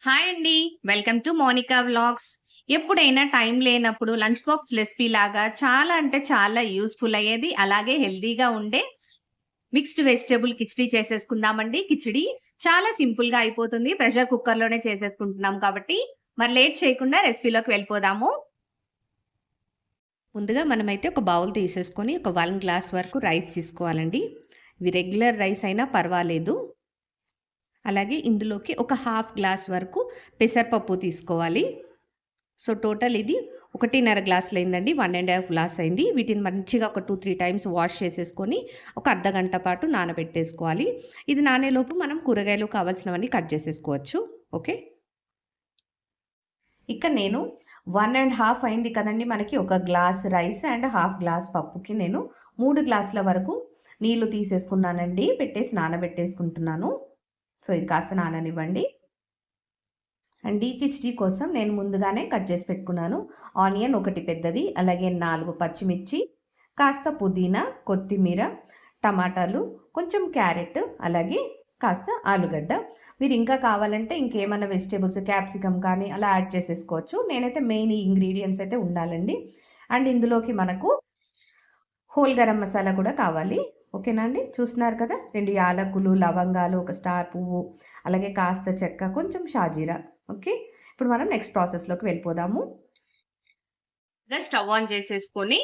Hi అండి. Welcome to Monica vlogs. ఎప్పుడైనా time లేనప్పుడు లంచ్ బాక్స్ రెసిపీ లాగా చాలా అంటే చాలా యూజ్‌ఫుల్ అయ్యేది. అలాగే హెల్తీగా ఉండే మిక్స్డ్ వెజిటబుల్ కిచిడీ చేసేసుకుందామండి. కిచిడీ చాలా సింపుల్‌గా అయిపోతుంది. ప్రెషర్ కుక్కర్‌లోనే చేసేసుకుంటున్నాం కాబట్టి మరి లేట్ చేయకుండా రెసిపీలోకి వెళ్ళిపోదాము. ముందుగా మనమైతే ఒక బౌల్ తీసేసుకొని ఒక 1 గ్లాస్ వరకు రైస్ తీసుకోవాలండి. ఇవి రెగ్యులర్ రైస్ అయినా పర్వాలేదు. అలాగే ఇందులోకి ఒక హాఫ్ గ్లాస్ వరకు పెసరపప్పు తీసుకోవాలి. సో టోటల్ ఇది 1.5 గ్లాసులు అయిందండి. 1½ గ్లాస్ అయింది. వీటిని మంచిగా ఒక 2, 3 టైమ్స్ వాష్ చేసేసుకొని ఒక అర్ధగంట పాటు నానబెట్టేసుకోవాలి. ఇది నానేలోపు మనం కూరగాయలు కావాల్సినవన్నీ కట్ చేసేసుకోవచ్చు. ఓకే. ఇక్కడ నేను 1½ అయింది కదండి మనకి. ఒక glass rice and half glass పప్పుకి నేను 3 గ్లాసుల వరకు నీళ్లు తీసేసుకున్నానండి. పెట్టేసి నానబెట్టేసుకుంటున్నాను. సో ఇది కాస్త నాననివ్వండి. అండ్ ఈ కిచిడీ కోసం నేను ముందుగానే కట్ చేసి పెట్టుకున్నాను. ఆనియన్ ఒకటి పెద్దది, అలాగే 4 పచ్చిమిర్చి, కాస్త పుదీనా, కొత్తిమీర, టమాటాలు, కొంచెం క్యారెట్, అలాగే కాస్త ఆలుగడ్డ. మీరు ఇంకా కావాలంటే ఇంకేమైనా వెజిటేబుల్స్ క్యాప్సికమ్ కానీ అలా యాడ్ చేసేసుకోవచ్చు. నేనైతే మెయిన్ ఈ ఇంగ్రీడియంట్స్ అయితే ఉండాలండి. అండ్ ఇందులోకి మనకు హోల్ గరం మసాలా కూడా కావాలి. ఓకేనా అండి. చూస్తున్నారు కదా, 2 యాలకులు, లవంగాలు, ఒక స్టార్ పువ్వు, అలాగే కాస్త చెక్క, కొంచెం షాజీరా. ఓకే. ఇప్పుడు మనం నెక్స్ట్ ప్రాసెస్లోకి వెళ్ళిపోదాము. స్టవ్ ఆన్ చేసేసుకొని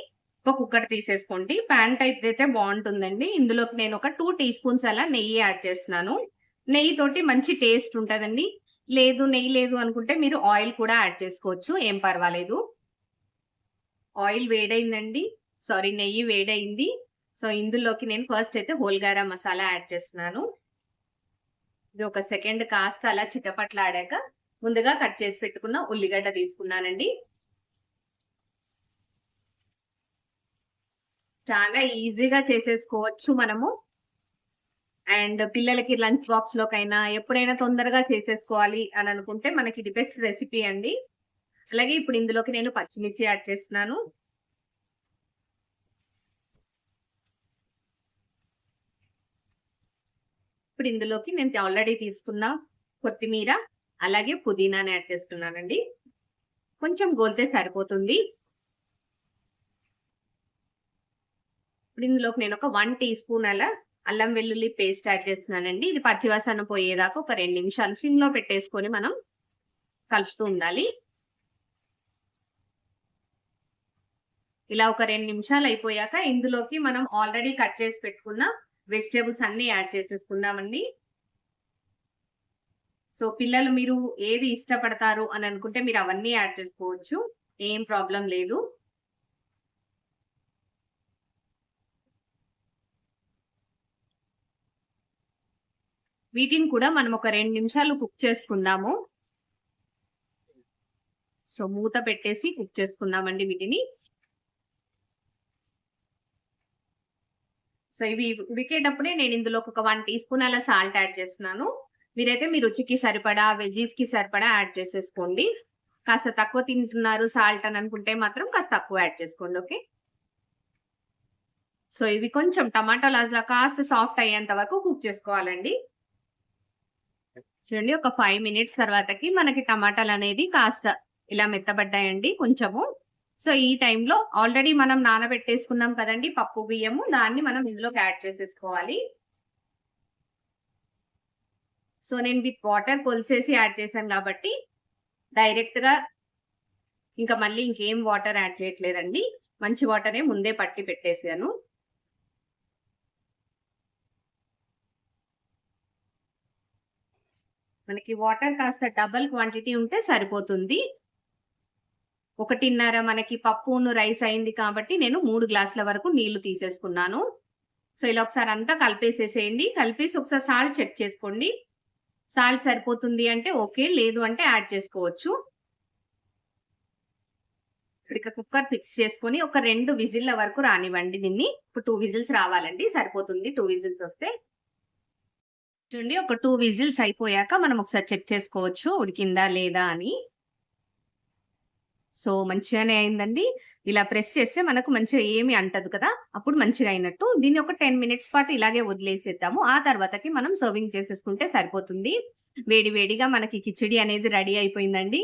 ఒక కుక్కర్ తీసేసుకోండి. ప్యాన్ టైప్ అయితే బాగుంటుందండి. ఇందులోకి నేను ఒక 2 టీ స్పూన్స్ అలా నెయ్యి యాడ్ చేస్తున్నాను. నెయ్యి తోటి మంచి టేస్ట్ ఉంటుందండి. నెయ్యి లేదు అనుకుంటే మీరు ఆయిల్ కూడా యాడ్ చేసుకోవచ్చు, ఏం పర్వాలేదు. ఆయిల్ వేడైందండి. నెయ్యి వేడైంది. సో ఇందులోకి నేను ఫస్ట్ అయితే హోల్ గరం మసాలా యాడ్ చేస్తున్నాను. ఇది ఒక సెకండ్ కాస్త అలా చిటపట్లాడాక ముందుగా కట్ చేసి పెట్టుకున్న ఉల్లిగడ్డ తీసుకున్నానండి. చాలా ఈజీగా చేసేసుకోవచ్చు మనము. అండ్ పిల్లలకి లంచ్ బాక్స్ లోకైనా ఎప్పుడైనా తొందరగా చేసేసుకోవాలి అని అనుకుంటే మనకి ఇది బెస్ట్ రెసిపీ అండి. అలాగే ఇప్పుడు ఇందులోకి నేను పచ్చిమిర్చి యాడ్ చేస్తున్నాను. ఇప్పుడు ఇందులోకి నేను ఆల్రెడీ తీసుకున్న కొత్తిమీర, అలాగే పుదీనాని యాడ్ చేస్తున్నానండి. కొంచెం గోలితే సరిపోతుంది. ఇప్పుడు ఇందులోకి నేను ఒక 1 టీ స్పూన్ అలా అల్లం వెల్లుల్లి పేస్ట్ యాడ్ చేస్తున్నానండి. ఇది పచ్చివాసన పోయేదాకా ఒక 2 నిమిషాలు సిమ్లో పెట్టేసుకొని మనం కలుపుతూ ఉండాలి. ఇలా ఒక 2 నిమిషాలు అయిపోయాక ఇందులోకి మనం ఆల్రెడీ కట్ చేసి పెట్టుకున్న వెజిటేబుల్స్ అన్ని యాడ్ చేసేసుకుందామండి. సో పిల్లలు మీరు ఏది ఇష్టపడతారు అని అనుకుంటే మీరు అవన్నీ యాడ్ చేసుకోవచ్చు, ఏం ప్రాబ్లం లేదు. వీటిని కూడా మనం ఒక 2 నిమిషాలు కుక్ చేసుకుందాము. సో మూత పెట్టేసి కుక్ చేసుకుందామండి వీటిని. సో ఇవి ఉడికేటప్పుడే నేను ఇందులోకి ఒక 1 టీ స్పూన్ అలా సాల్ట్ యాడ్ చేస్తున్నాను. మీరైతే మీ రుచికి సరిపడా, వెజ్జీస్ కి సరిపడా యాడ్ చేసేసుకోండి. కాస్త తక్కువ తింటున్నారు సాల్ట్ అని అనుకుంటే మాత్రం కాస్త తక్కువ యాడ్ చేసుకోండి. ఓకే. సో ఇవి కొంచెం టమాటాలు అలా కాస్త సాఫ్ట్ అయ్యేంత వరకు కుక్ చేసుకోవాలండి. చూడండి, ఒక 5 మినిట్స్ తర్వాతకి మనకి టమాటాలు అనేది కాస్త ఇలా మెత్తబడ్డాయండి కొంచెము. సో ఈ టైంలో ఆల్రెడీ మనం నానబెట్టేసుకున్నాం కదండి పప్పు బియ్యము, దాన్ని మనం ఇందులోకి యాడ్ చేసేసుకోవాలి. సో నేను విత్ వాటర్ కొలిసేసి యాడ్ చేశాను కాబట్టి డైరెక్ట్ గా ఇంకా మళ్ళీ ఇంకేం వాటర్ యాడ్ చేయట్లేదండి. మంచి వాటరే ముందే పట్టి పెట్టేసాను. మనకి వాటర్ కాస్త డబల్ క్వాంటిటీ ఉంటే సరిపోతుంది. 1.5 మనకి పప్పును రైస్ అయింది కాబట్టి నేను 3 గ్లాసుల వరకు నీళ్లు తీసేసుకున్నాను. సో ఇలా ఒకసారి అంతా కలిపేసేసేయండి. కలిపేసి ఒకసారి సాల్ట్ చెక్ చేసుకోండి. సాల్ట్ సరిపోతుంది అంటే ఓకే, లేదు అంటే యాడ్ చేసుకోవచ్చు. ఇప్పుడు కుక్కర్ ఫిక్స్ చేసుకొని ఒక 2 విజిల్ల వరకు రానివ్వండి దీన్ని. ఇప్పుడు 2 విజిల్స్ రావాలండి, సరిపోతుంది 2 విజిల్స్ వస్తే. చూడండి, ఒక 2 విజిల్స్ అయిపోయాక మనం ఒకసారి చెక్ చేసుకోవచ్చు ఉడికిందా లేదా అని. సో మంచిగానే అయిందండి. ఇలా ప్రెస్ చేస్తే మనకు మంచిగా ఏమి అంటదు కదా, అప్పుడు మంచిగా అయినట్టు. దీన్ని ఒక 10 మినిట్స్ పాటు ఇలాగే వదిలేసేద్దాము. ఆ తర్వాతకి మనం సర్వింగ్ చేసేసుకుంటే సరిపోతుంది. వేడి వేడిగా మనకి కిచిడి అనేది రెడీ అయిపోయిందండి.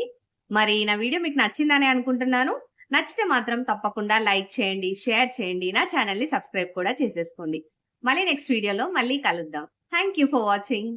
మరి నా వీడియో మీకు నచ్చిందని అనుకుంటున్నాను. నచ్చితే మాత్రం తప్పకుండా లైక్ చేయండి, షేర్ చేయండి. నా ఛానెల్‌ని సబ్స్క్రైబ్ కూడా చేసేసుకోండి. మళ్ళీ నెక్స్ట్ వీడియోలో మళ్ళీ కలుద్దాం. Thank you for watching.